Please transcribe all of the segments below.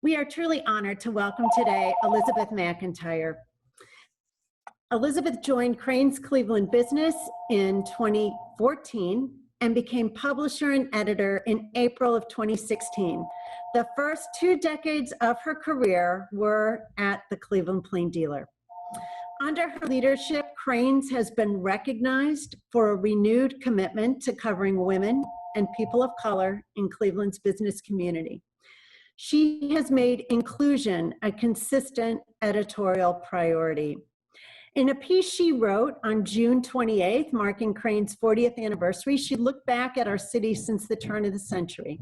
We are truly honored to welcome today Elizabeth McIntyre. Elizabeth joined Crain's Cleveland business in 2014 and became publisher and editor in April of 2016. The first 2 decades of her career were at the Cleveland Plain Dealer. Under her leadership, Crain's has been recognized for a renewed commitment to covering women and people of color in Cleveland's business community. She has made inclusion a consistent editorial priority. In a piece she wrote on June 28th, marking Crain's 40th anniversary, she looked back at our city since the turn of the century.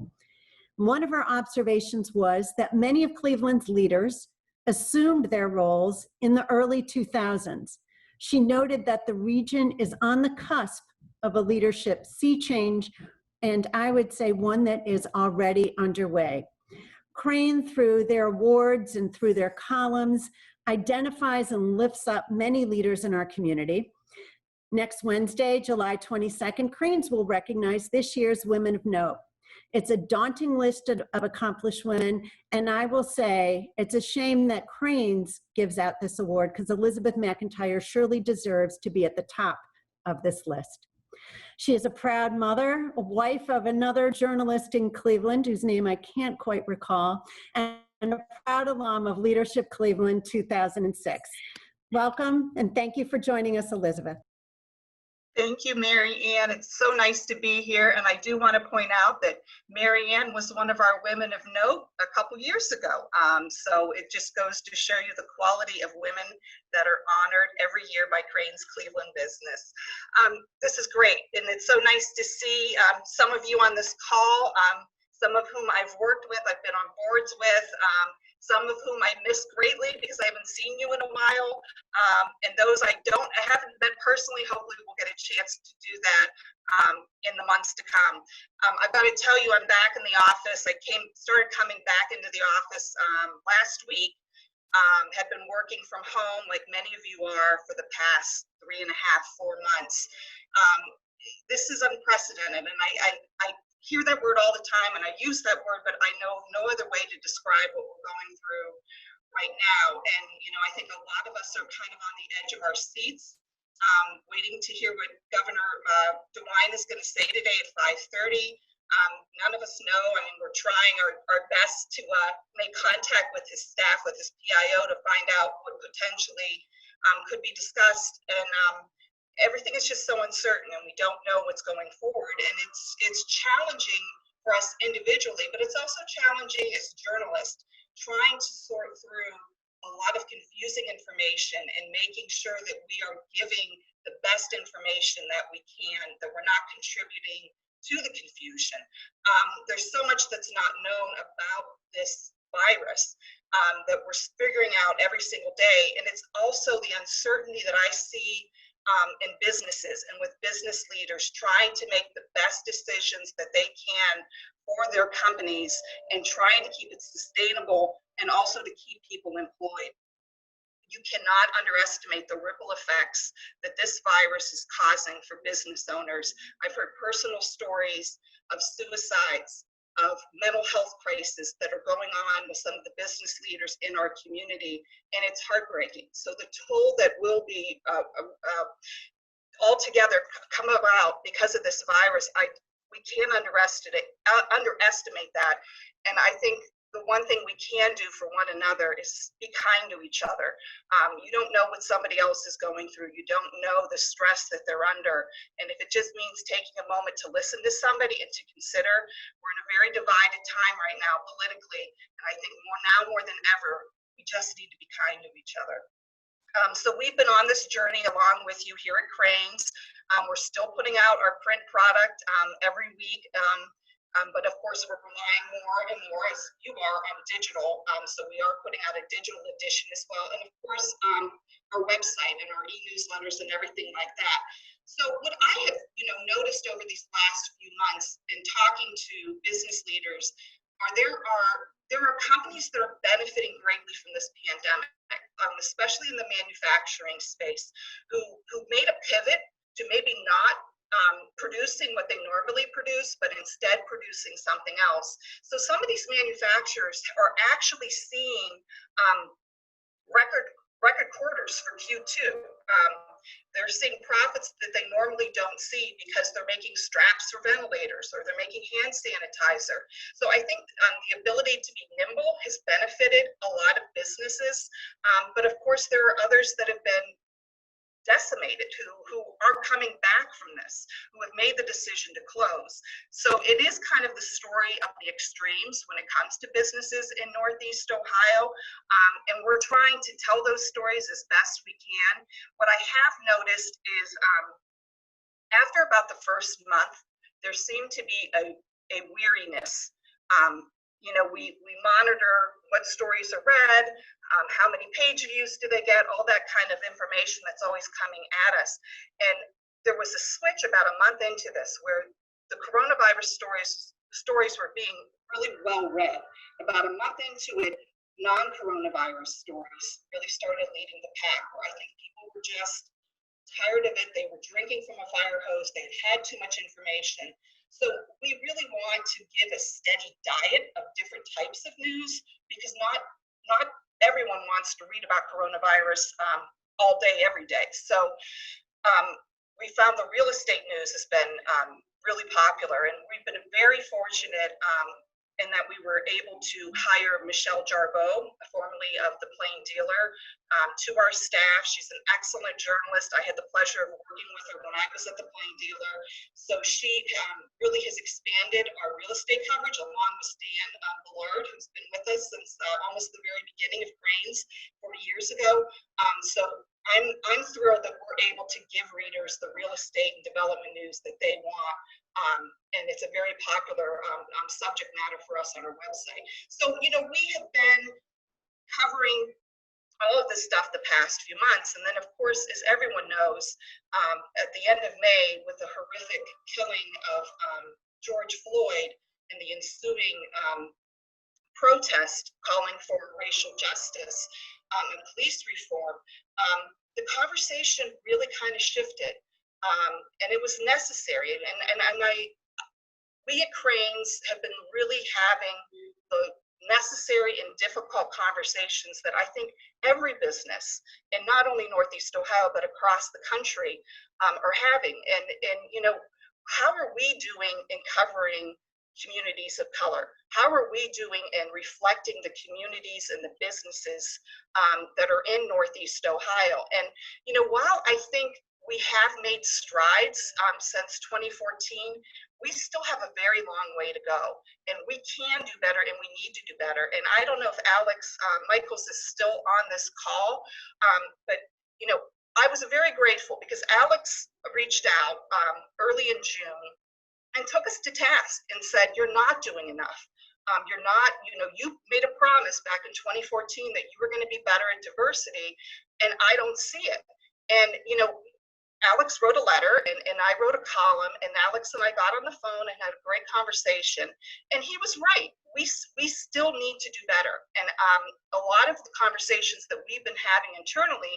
One of her observations was that many of Cleveland's leaders assumed their roles in the early 2000s. She noted that the region is on the cusp of a leadership sea change, and I would say one that is already underway. Crain, through their awards and through their columns, identifies and lifts up many leaders in our community. Next Wednesday, July 22nd, Crain's will recognize this year's Women of Note. It's a daunting list of accomplished women, and I will say it's a shame that Crain's gives out this award because Elizabeth McIntyre surely deserves to be at the top of this list. She is a proud mother, a wife of another journalist in Cleveland, whose name I can't quite recall, and a proud alum of Leadership Cleveland 2006. Welcome, and thank you for joining us, Elizabeth. Thank you, Mary Ann. It's so nice to be here. And I do want to point out that Mary Ann was one of our women of note a couple years ago. So it just goes to show you the quality of women that are honored every year by Crain's Cleveland business. This is great. And it's so nice to see some of you on this call, some of whom I've worked with, I've been on boards with, some of whom I miss greatly because I haven't seen you in a while, and those I haven't met personally. Hopefully we'll get a chance to do that in the months to come. I've got to tell you, I'm back in the office. I started coming back into the office last week, had been working from home like many of you are for the past 3.5, 4 months. This is unprecedented, and I hear that word all the time, and I use that word, but I know no other way to describe what we're going through right now. And, I think a lot of us are kind of on the edge of our seats, waiting to hear what Governor DeWine is going to say today at 5:30. None of us know. I mean, we're trying our best to make contact with his staff, with his PIO, to find out what potentially could be discussed. And everything is just so uncertain, and we don't know what's going forward. And it's challenging for us individually, but it's also challenging as journalists, trying to sort through a lot of confusing information and making sure that we are giving the best information that we can, that we're not contributing to the confusion. There's so much that's not known about this virus that we're figuring out every single day. And it's also the uncertainty that I see in businesses and with business leaders trying to make the best decisions that they can for their companies and trying to keep it sustainable and also to keep people employed. You cannot underestimate the ripple effects that this virus is causing for business owners. I've heard personal stories of suicides, of mental health crises that are going on with some of the business leaders in our community, and it's heartbreaking. So the toll that will be altogether come about because of this virus, we can't underestimate that. And I think the one thing we can do for one another is be kind to each other. You don't know what somebody else is going through. You don't know the stress that they're under. And if it just means taking a moment to listen to somebody and to consider, we're in a very divided time right now politically. And I think more than ever, we just need to be kind to each other. So we've been on this journey along with you here at Crain's. We're still putting out our print product every week. But of course, we're relying more and more, as you are, on digital. So we are putting out a digital edition as well. And of course, our website and our e-newsletters and everything like that. So what I have noticed over these last few months in talking to business leaders there are companies that are benefiting greatly from this pandemic, especially in the manufacturing space, who made a pivot to maybe not producing what they normally produce, but instead producing something else. So some of these manufacturers are actually seeing record quarters for Q2. They're seeing profits that they normally don't see because they're making straps for ventilators or they're making hand sanitizer. So I think the ability to be nimble has benefited a lot of businesses, but of course there are others that have been decimated who aren't coming back from this, who have made the decision to close. So it is kind of the story of the extremes when it comes to businesses in Northeast Ohio, and we're trying to tell those stories as best we can. What I have noticed is after about the first month, there seemed to be a weariness. We monitor what stories are read, how many page views do they get, all that kind of information that's always coming at us. And there was a switch about a month into this where the coronavirus stories were being really well read. About a month into it, non-coronavirus stories really started leading the pack, where I think people were just tired of it. They were drinking from a fire hose. They had too much information. So we really want to give a steady diet of different types of news, because not everyone wants to read about coronavirus all day, every day. So we found the real estate news has been really popular, and we've been very fortunate in that we were able to hire Michelle Jarboe, formerly of The Plain Dealer, to our staff. She's an excellent journalist. I had the pleasure of working with her when I was at The Plain Dealer. So she really has expanded our real estate coverage, along with Stan Ballard, who's been with us since almost the very beginning of Crain's 40 years ago. So I'm thrilled that we're able to give readers the real estate and development news that they want. And it's a very popular subject matter for us on our website. So, we have been covering all of this stuff the past few months. And then, of course, as everyone knows, at the end of May, with the horrific killing of George Floyd and the ensuing protest calling for racial justice and police reform, the conversation really kind of shifted. And it was necessary. We at Crain's have been really having the necessary and difficult conversations that I think every business, and not only Northeast Ohio, but across the country, are having. And how are we doing in covering communities of color? How are we doing in reflecting the communities and the businesses that are in Northeast Ohio? And while I think we have made strides since 2014, we still have a very long way to go, and we can do better, and we need to do better. And I don't know if Alex Michaels is still on this call, but I was very grateful because Alex reached out early in June and took us to task and said, "You're not doing enough. You're not, you made a promise back in 2014 that you were going to be better at diversity, and I don't see it." And Alex wrote a letter, and I wrote a column, and Alex and I got on the phone and had a great conversation. And he was right. We still need to do better. And a lot of the conversations that we've been having internally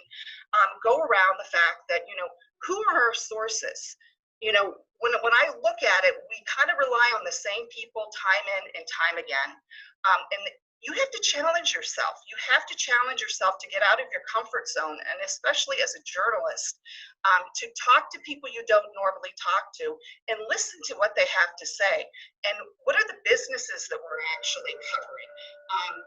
go around the fact that, who are our sources? When I look at it, we kind of rely on the same people time in and time again. And you have to challenge yourself. You have to challenge yourself to get out of your comfort zone, and especially as a journalist, to talk to people you don't normally talk to and listen to what they have to say. And what are the businesses that we're actually covering? I'm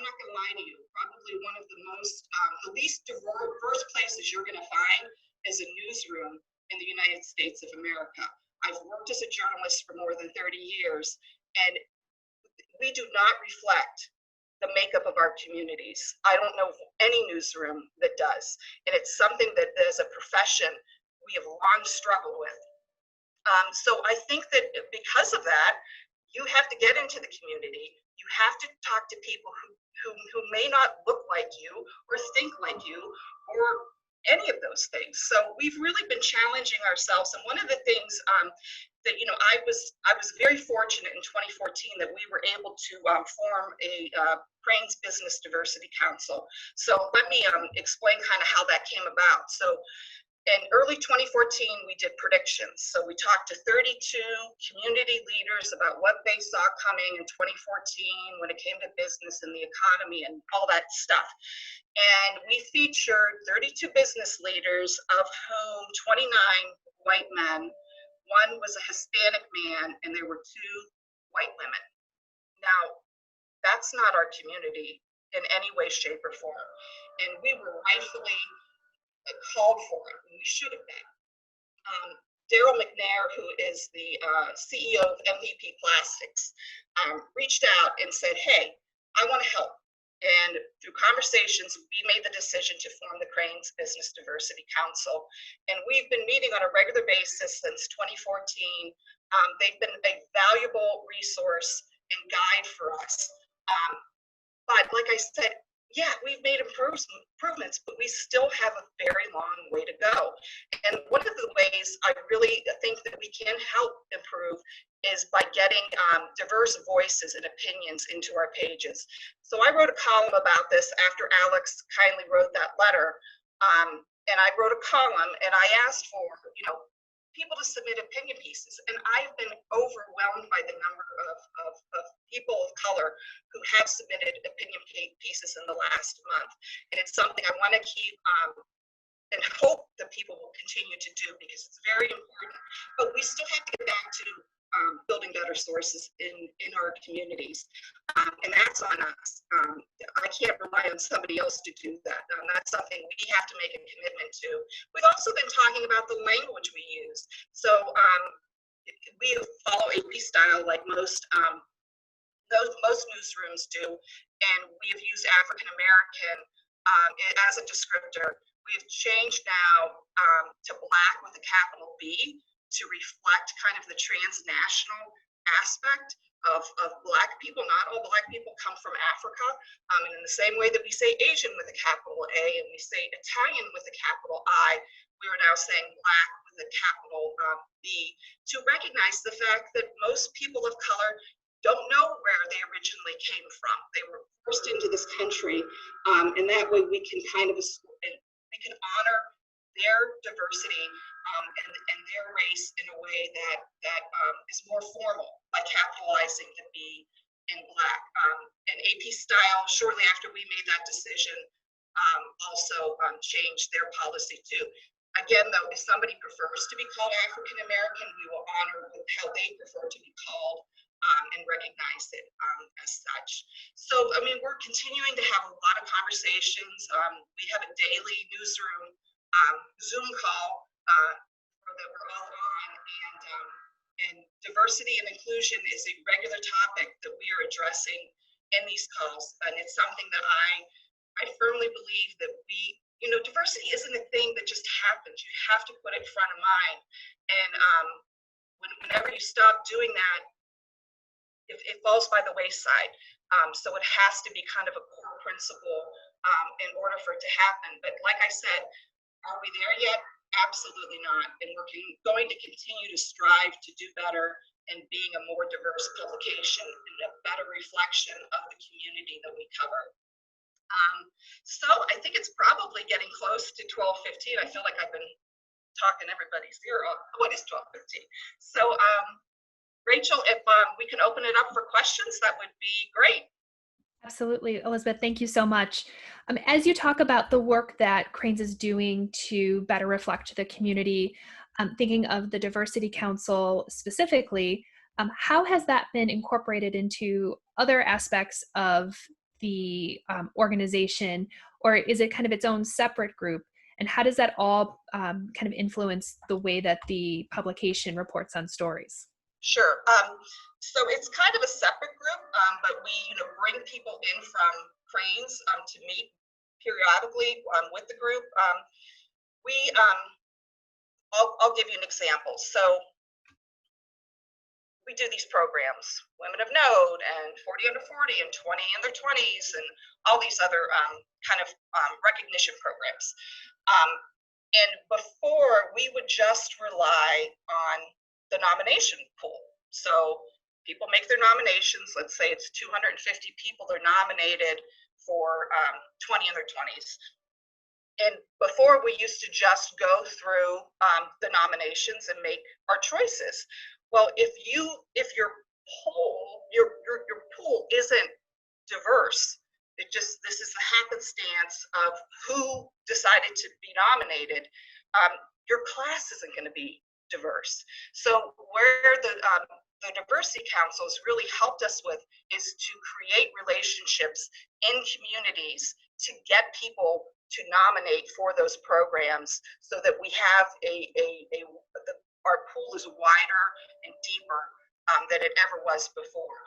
not going to lie to you. Probably one of the least diverse places you're going to find is a newsroom in the United States of America. I've worked as a journalist for more than 30 years, and we do not reflect the makeup of our communities. I don't know of any newsroom that does. And it's something that as a profession, we have long struggled with. So I think that because of that, you have to get into the community. You have to talk to people who may not look like you or think like you or any of those things. So we've really been challenging ourselves. And one of the things that I was very fortunate in 2014 that we were able to form a Crain's Business Diversity Council. So let me explain kind of how that came about. So In early 2014, we did predictions. So we talked to 32 community leaders about what they saw coming in 2014 when it came to business and the economy and all that stuff. And we featured 32 business leaders, of whom 29 white men. One was a Hispanic man, and there were 2 white women. Now, that's not our community in any way, shape, or form. And we were rightfully called for it, and we should have been. Daryl McNair, who is the CEO of MVP Plastics, reached out and said, hey, I want to help. And through conversations, we made the decision to form the Crain's Business Diversity Council. And we've been meeting on a regular basis since 2014. They've been a valuable resource and guide for us. But like I said, yeah, we've made improvements, but we still have a very long way to go. And one of the ways I really think that we can help improve is by getting diverse voices and opinions into our pages. So I wrote a column about this after Alex kindly wrote that letter. And I wrote a column and I asked for, people to submit opinion pieces. And I've been overwhelmed by the number of people of color who have submitted opinion pieces in the last month. And it's something I want to keep and hope that people will continue to do, because it's very important. But we still have to get back to building better sources in our communities. And that's on us. I can't rely on somebody else to do that. That's something we have to make a commitment to. We've also been talking about the language we use. So we follow AP style like most newsrooms do, and we've used African American as a descriptor. We've changed now to Black with a capital B to reflect kind of the transnational aspect of Black people. Not all Black people come from Africa. And in the same way that we say Asian with a capital A and we say Italian with a capital I, we are now saying Black with a capital B, to recognize the fact that most people of color don't know where they originally came from. They were forced into this country, and that way we can honor their diversity and their race in a way that is more formal by capitalizing the B in Black. And AP Style, shortly after we made that decision, also changed their policy too. Again, though, if somebody prefers to be called African American, we will honor how they prefer to be called and recognize it as such. So, I mean, we're continuing to have a lot of conversations. We have a daily newsroom Zoom call that we're all on, and diversity and inclusion is a regular topic that we are addressing in these calls. And it's something that I firmly believe that diversity isn't a thing that just happens. You have to put it front of mind. And whenever you stop doing that, it falls by the wayside. So it has to be kind of a core principle in order for it to happen. But like I said, are we there yet? Absolutely not. And we're going to continue to strive to do better and being a more diverse publication and a better reflection of the community that we cover. So I think it's probably getting close to 12:15. I feel like I've been talking everybody's ear off. What is 12:15? So Rachel, if we can open it up for questions, that would be great. Absolutely. Elizabeth, thank you so much. As you talk about the work that Crain's is doing to better reflect the community, thinking of the Diversity Council specifically, how has that been incorporated into other aspects of the organization, or is it kind of its own separate group? And how does that all kind of influence the way that the publication reports on stories? Sure. So it's kind of a separate group, but we bring people in from Crain's to meet periodically with the group. I'll give you an example. So we do these programs, Women of Note and 40 Under 40 and 20 in their 20s and all these other kind of recognition programs. And before, we would just rely on the nomination pool. So people make their nominations. Let's say it's 250 people are nominated for 20 in their 20s. And before, we used to just go through the nominations and make our choices. Well, if your pool isn't diverse, this is the happenstance of who decided to be nominated. Your class isn't going to be diverse. So where the diversity council has really helped us with is to create relationships in communities to get people to nominate for those programs, so that we have our pool is wider and deeper than it ever was before.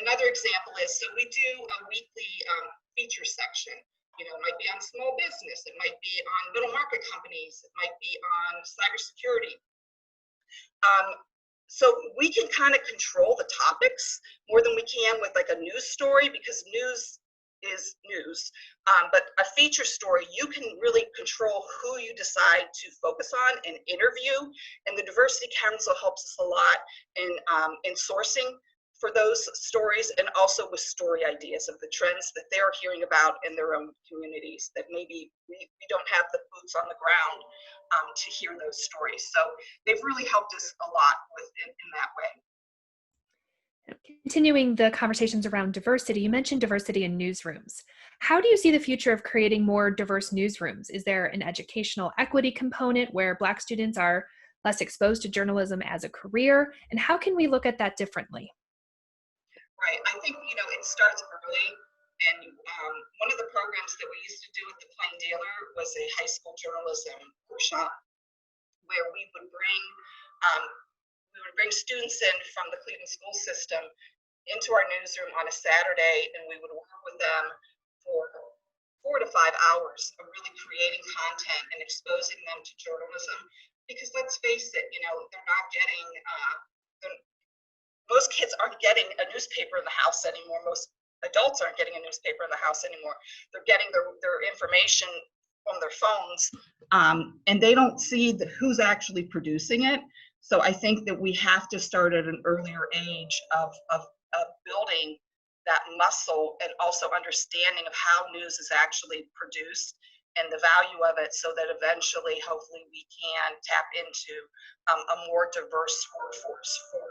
Another example is, so we do a weekly feature section. You know, it might be on small business, it might be on middle market companies, it might be on cybersecurity. So we can kind of control the topics more than we can with like a news story, because news is news. But a feature story, you can really control who you decide to focus on and interview. And the Diversity Council helps us a lot in sourcing for those stories, and also with story ideas of the trends that they're hearing about in their own communities that maybe we don't have the boots on the ground to hear those stories. So they've really helped us a lot in that way. Continuing the conversations around diversity, you mentioned diversity in newsrooms. How do you see the future of creating more diverse newsrooms? Is there an educational equity component where Black students are less exposed to journalism as a career? And how can we look at that differently? Right. I think, it starts early. And one of the programs that we used to do at the Plain Dealer was a high school journalism workshop, where we would bring students in from the Cleveland school system into our newsroom on a Saturday, and we would work with them for 4 to 5 hours of really creating content and exposing them to journalism. Because let's face it, they're not getting, most kids aren't getting a newspaper in the house anymore. Most adults aren't getting a newspaper in the house anymore. They're getting their information from their phones, and they don't see who's actually producing it. So I think that we have to start at an earlier age of building that muscle, and also understanding of how news is actually produced and the value of it, so that eventually, hopefully, we can tap into a more diverse workforce for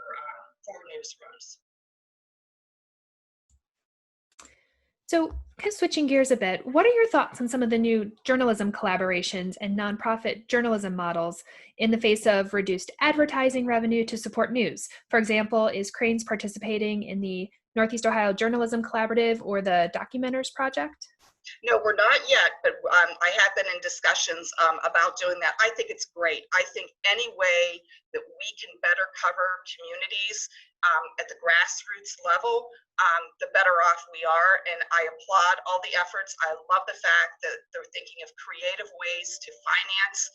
newsrooms. So, kind of switching gears a bit, what are your thoughts on some of the new journalism collaborations and nonprofit journalism models in the face of reduced advertising revenue to support news? For example, is Crain's participating in the Northeast Ohio Journalism Collaborative or the Documenters Project? No, we're not yet, but I have been in discussions about doing that. I think it's great. I think any way that we can better cover communities at the grassroots level, the better off we are. And I applaud all the efforts. I love the fact that they're thinking of creative ways to finance,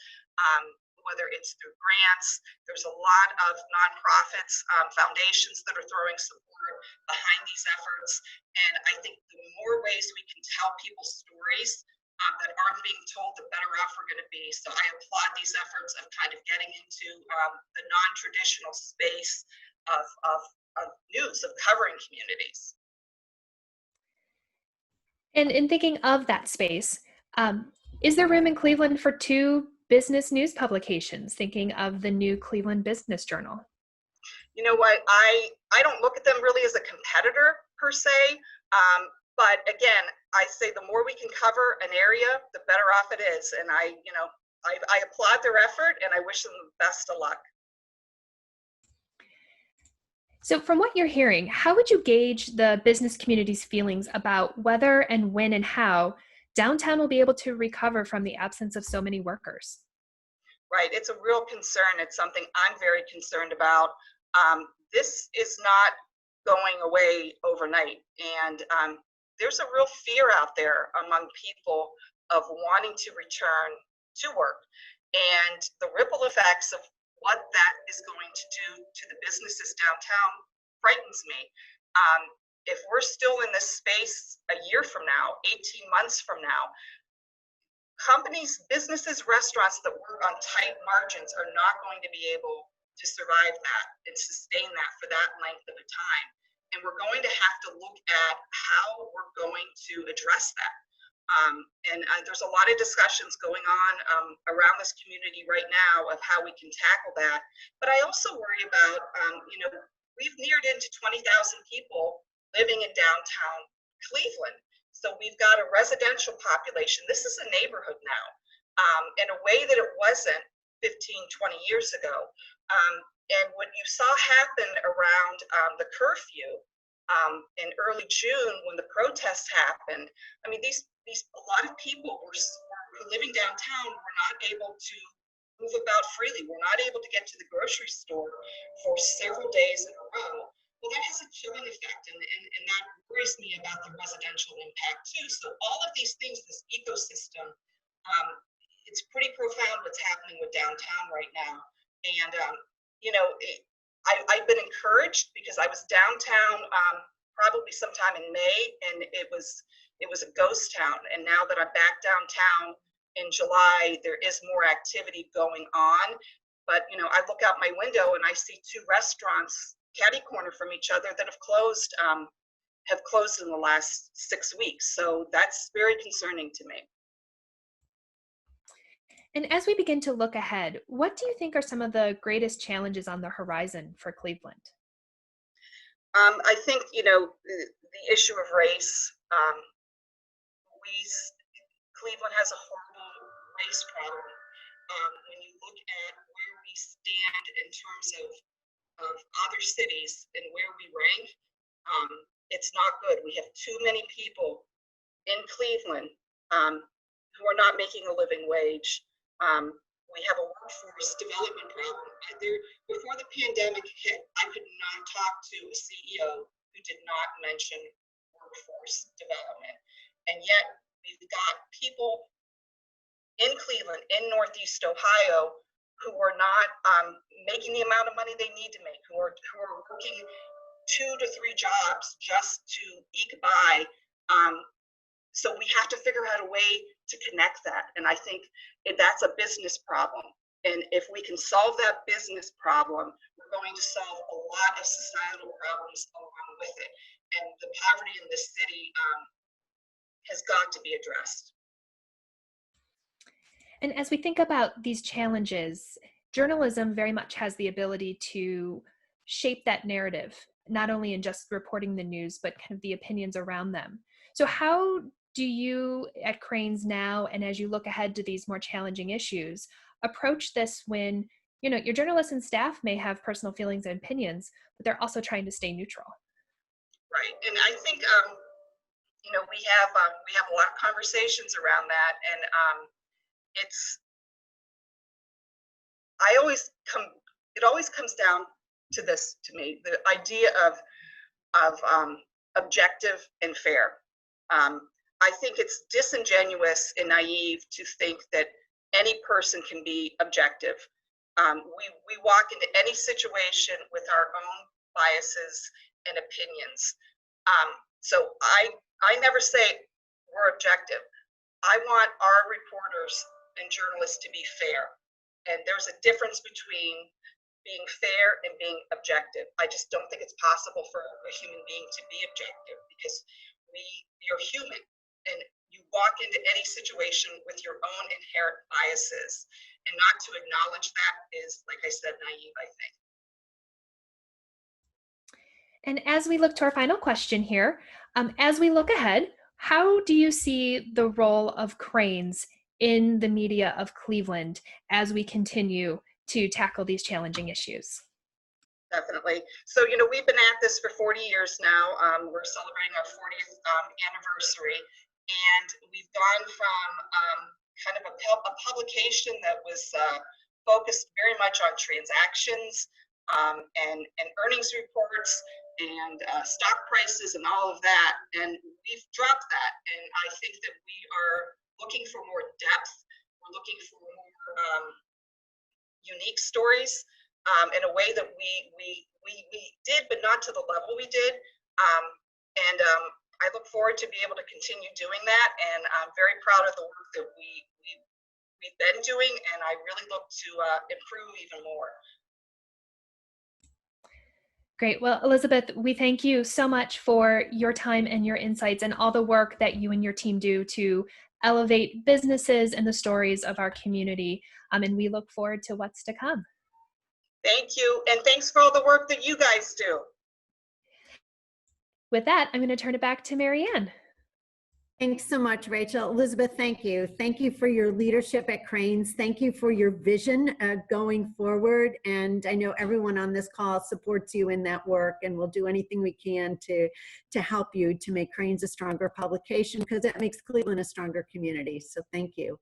whether it's through grants. There's a lot of nonprofits, foundations that are throwing support behind these efforts. And I think the more ways we can tell people's stories that aren't being told, the better off we're going to be. So I applaud these efforts of kind of getting into the non-traditional space of news, of covering communities. And in thinking of that space, is there room in Cleveland for 2 business news publications, thinking of the new Cleveland Business Journal? You know what, I don't look at them really as a competitor per se, but again, I say the more we can cover an area, the better off it is. And I applaud their effort, and I wish them the best of luck. So from what you're hearing, how would you gauge the business community's feelings about whether and when and how downtown will be able to recover from the absence of so many workers? Right, it's a real concern. It's something I'm very concerned about. This is not going away overnight, and there's a real fear out there among people of wanting to return to work, and the ripple effects of what that is going to do to the businesses downtown frightens me. If we're still in this space a year from now, 18 months from now, companies, businesses, restaurants that work on tight margins are not going to be able to survive that and sustain that for that length of a time. And we're going to have to look at how we're going to address that. There's a lot of discussions going on around this community right now of how we can tackle that. But I also worry about, we've neared into 20,000 people living in downtown Cleveland. So we've got a residential population. This is a neighborhood now, in a way that it wasn't 15, 20 years ago. And what you saw happen around the curfew in early June when the protests happened, I mean, a lot of people were living downtown were not able to move about freely. We're not able to get to the grocery store for several days in a row. Well, that has a chilling effect, and that worries me about the residential impact too. So all of these things, this ecosystem, it's pretty profound what's happening with downtown right now. And I've been encouraged because I was downtown probably sometime in May, and it was a ghost town. And now that I'm back downtown in July, there is more activity going on. But I look out my window and I see two restaurants catty corner from each other that have closed in the last 6 weeks. So that's very concerning to me. And as we begin to look ahead, what do you think are some of the greatest challenges on the horizon for Cleveland? I think, the issue of race, Cleveland has a horrible race problem. When you look at where we stand in terms of other cities and where we rank, it's not good. We have too many people in Cleveland who are not making a living wage. We have a workforce development problem. Before the pandemic hit, I could not talk to a CEO who did not mention workforce development. And yet we've got people in Cleveland, in Northeast Ohio, who are not making the amount of money they need to make, who are working 2 to 3 jobs just to eke by. So we have to figure out a way to connect that. And I think that's a business problem. And if we can solve that business problem, we're going to solve a lot of societal problems along with it. And the poverty in this city has got to be addressed. And as we think about these challenges, journalism very much has the ability to shape that narrative, not only in just reporting the news, but kind of the opinions around them. So how do you at Crain's now, and as you look ahead to these more challenging issues, approach this when, your journalists and staff may have personal feelings and opinions, but they're also trying to stay neutral? Right, and I think, we have a lot of conversations around that, and it always comes down to this, to me, the idea of objective and fair. I think it's disingenuous and naive to think that any person can be objective. We walk into any situation with our own biases and opinions. So I never say we're objective. I want our reporters and journalists to be fair. And there's a difference between being fair and being objective. I just don't think it's possible for a human being to be objective, because you're human, and you walk into any situation with your own inherent biases, and not to acknowledge that is, like I said, naive, I think. And as we look to our final question here, as we look ahead, how do you see the role of Crain's in the media of Cleveland as we continue to tackle these challenging issues? Definitely. So, we've been at this for 40 years now. We're celebrating our 40th anniversary, and we've gone from kind of a publication that was focused very much on transactions and earnings reports and stock prices and all of that. And we've dropped that. And I think that we are looking for more depth. We're looking for more unique stories in a way that we did, but not to the level we did. I look forward to be able to continue doing that. And I'm very proud of the work that we've been doing. And I really look to improve even more. Great. Well, Elizabeth, we thank you so much for your time and your insights and all the work that you and your team do to elevate businesses and the stories of our community. And we look forward to what's to come. Thank you. And thanks for all the work that you guys do. With that, I'm going to turn it back to Mary Ann. Thanks so much, Rachel. Elizabeth, thank you. Thank you for your leadership at Crain's. Thank you for your vision going forward. And I know everyone on this call supports you in that work, and we'll do anything we can to help you to make Crain's a stronger publication, because it makes Cleveland a stronger community. So thank you.